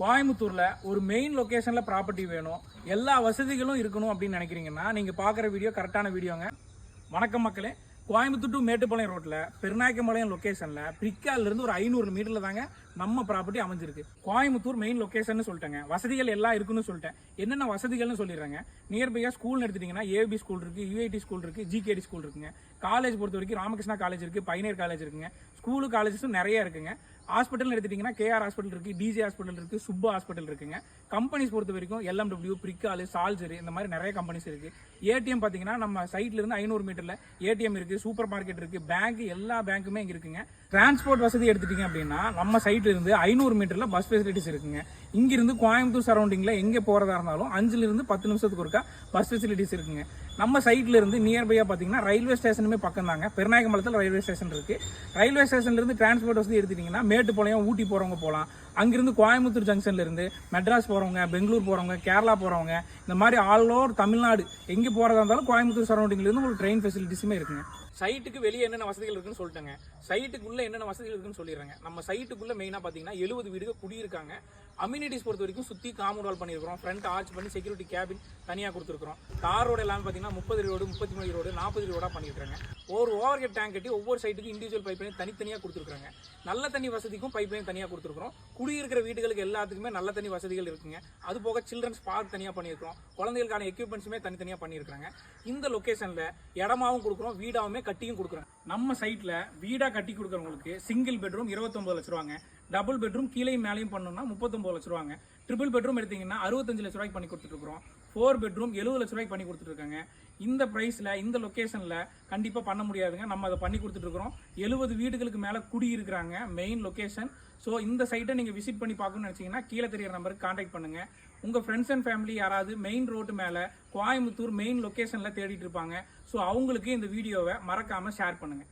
கோயம்புத்தூர்ல ஒரு main லொகேஷன்ல property வேணும், எல்லா வசதிகளும் இருக்கணும் அப்படின்னு நினைக்கிறீங்கன்னா நீங்க பாக்குற வீடியோ கரெக்டான வீடியோங்க. வணக்கம் மக்களே, கோயம்புத்தூர் டு மேட்டுப்பாளையம் ரோட்ல பெருநாயக்கம்பாளையம் லொகேஷன்ல பிரிக்கால இருந்து ஒரு 500 மீட்டர்ல தாங்க நம்ம ப்ராப்பர்ட்டி அமைஞ்சிருக்கு. கோயம்புத்தூர் மெயின் லொகேஷன் சொல்லிட்டேங்க, வசதிகள் எல்லாம் இருக்குன்னு சொல்லிட்டேன். என்னென்ன வசதிகள்னு சொல்லிடுறாங்க. நியர்பையா ஸ்கூல் எடுத்துட்டீங்கன்னா ஏபி ஸ்கூல் இருக்கு, யூஐடி ஸ்கூல் இருக்கு, ஜிகேடி ஸ்கூல் இருக்குங்க. காலேஜ் பொறுத்த வரைக்கும் ராமகிருஷ்ணா காலேஜ் இருக்கு, பைனியர் காலேஜ் இருக்குங்க. ஸ்கூலு காலேஜஸும் நிறைய இருக்குங்க. ஹாஸ்பிட்டல் எடுத்துட்டீங்கன்னா கேஆர் ஹாஸ்பிட்டல் இருக்கு, டிஜே ஹாஸ்பிட்டல் இருக்கு, சுப்பா ஹாஸ்பிட்டல் இருக்குங்க. கம்பெனிஸ் பொறுத்த வரைக்கும் எல்எம்டபிள்யூ, பிரிக்கால், சால்ஜரி இந்த மாதிரி நிறைய கம்பெனிஸ் இருக்கு. ஏடிஎம் பாத்தீங்கன்னா நம்ம சைட்ல இருந்து 500 மீட்டர்ல ஏடிஎம் இருக்கு, சூப்பர் மார்க்கெட் இருக்கு, பேங்க் எல்லா பேங்க்குமே இங்க இருக்குங்க. டிரான்ஸ்போர்ட் வசதி எடுத்துட்டீங்க அப்படின்னா நம்ம சைட்ல இருந்து 500 மீட்டர்ல பஸ் ஃபெசிலிட்டிஸ் இருக்குங்க. இங்கிருந்து கோயம்புத்தூர் சரௌண்டிங்ல எங்க போறதா இருந்தாலும் 5ல இருந்து 10 நிமிஷத்துக்கு ஒருக்கா பஸ் ஃபெசிலிட்டிஸ் இருக்குங்க. நம்ம சைட்ல இருந்து நியர்பையா பாத்தீங்கன்னா ரயில்வே ஸ்டேஷனுமே பக்கம் தாங்க. பெருநாயக்கம்பாளையத்தில் ரயில்வே ஸ்டேஷன் இருக்கு. ரயில்வே ஸ்டேஷன்ல இருந்து டிரான்ஸ்போர்ட் வசதி எடுத்துட்டீங்கன்னா மேட்டுப்பாளையம், ஊட்டி போறவங்க போகலாம். அங்கிருந்து கோயம்புத்தூர் ஜங்ஷன்ல இருந்து மெட்ராஸ் போறவங்க, பெங்களூர் போறவங்க, கேரளா போறவங்க, இந்த மாதிரி ஆல் ஓவர் தமிழ்நாடு எங்க போறதா இருந்தாலும் கோயம்புத்தூர் சரௌண்டிங்ல இருந்து உங்களுக்கு ட்ரெயின் ஃபெசிலிட்டிஸுமே இருக்குங்க. சைட்டுக்கு வெளியே என்னென்ன வசதிகள் இருக்குன்னு சொல்லிட்டாங்க. சைட்டுக்குள்ள என்னென்ன வசதிகள் இருக்குன்னு சொல்லிடுறாங்க. நம்ம சைட்டுக்குள்ள மெயினா பாத்தீங்கன்னா 70 வீடுகள் குடியிருக்காங்க. அம்யூனிட்டிஸ் பொறுத்த வரைக்கும் சுத்தி காம்பவுண்ட் வால் பண்ணிருக்கோம், ஃப்ரண்ட் ஆர்ச் பண்ணி செக்யூரிட்டி கேபின் தனியா கொடுத்துருக்கோம். தார் ரோடு எல்லாமே பாத்தீங்கன்னா 30 ரோடு, 33 ரோடு, 40 ரோடா பண்ணிருக்காங்க. ஒரு ஓவர் ஹெட் டேங்க் கட்டி ஒவ்வொரு சைட்டுக்கு இண்டிவிஜுவல் பைப் லைன் தனித்தனியா கொடுத்துருக்காங்க. நல்ல தண்ணி வசதிக்கும் பைப் லைன் தனியா கொடுத்துருக்கோம். குடியிருக்கிற வீடுகளுக்கு எல்லாத்துக்குமே நல்ல தண்ணி வசதிகள் இருக்குங்க. அது போக சில்ட்ரன்ஸ் பார்க் தனியா பண்ணிருக்கோம், குழந்தைகளுக்கான எக்யூப்மெண்ட்ஸுமே தனித்தனியா பண்ணிருக்காங்க. இந்த லொகேஷன்ல இடமாவும் கொடுக்குறோம், வீடாவுமே கட்டியும் கொடுக்குறோம். நம்ம சைட்ல வீடா கட்டி கொடுக்குறவங்களுக்கு சிங்கிள் பெட்ரூம் 29 லட்ச ரூபாங்க, டபுள் பெட்ரூம் கீழே மேலையும் பண்ணணும்னா 39 லட்ச ரூபாங்க, ட்ரிபிள் பெட்ரூம் எடுத்தீங்கன்னா 65 லட்ச ரூபாய்க்கு பண்ணி கொடுத்துட்டு இருக்கோம், 4 பெட்ரூம் 70 லட்ச ரூபாய்க்கு பண்ணி கொடுத்துட்டு இருக்காங்க. இந்த பிரைஸ்ல இந்த லொகேஷன்ல கண்டிப்பா பண்ண முடியாதுங்க. நம்ம அதை பண்ணி கொடுத்துட்டு இருக்கிறோம். 70 வீடுகளுக்கு மேல குடி இருக்கிறாங்க, மெயின் லொகேஷன். ஸோ இந்த சைட்டை நீங்க விசிட் பண்ணி பார்க்கணும்னு நினைச்சீங்கன்னா கீழே தெரியற நம்பருக்கு கான்டாக்ட் பண்ணுங்க. உங்க ஃப்ரெண்ட்ஸ் அண்ட் ஃபேமிலி யாராவது மெயின் ரோட்டு மேல கோயம்புத்தூர் மெயின் லொகேஷன்ல தேடிட்டு இருப்பாங்க. ஸோ அவங்களுக்கு இந்த வீடியோவை மறக்காம ஷேர் பண்ணுங்க.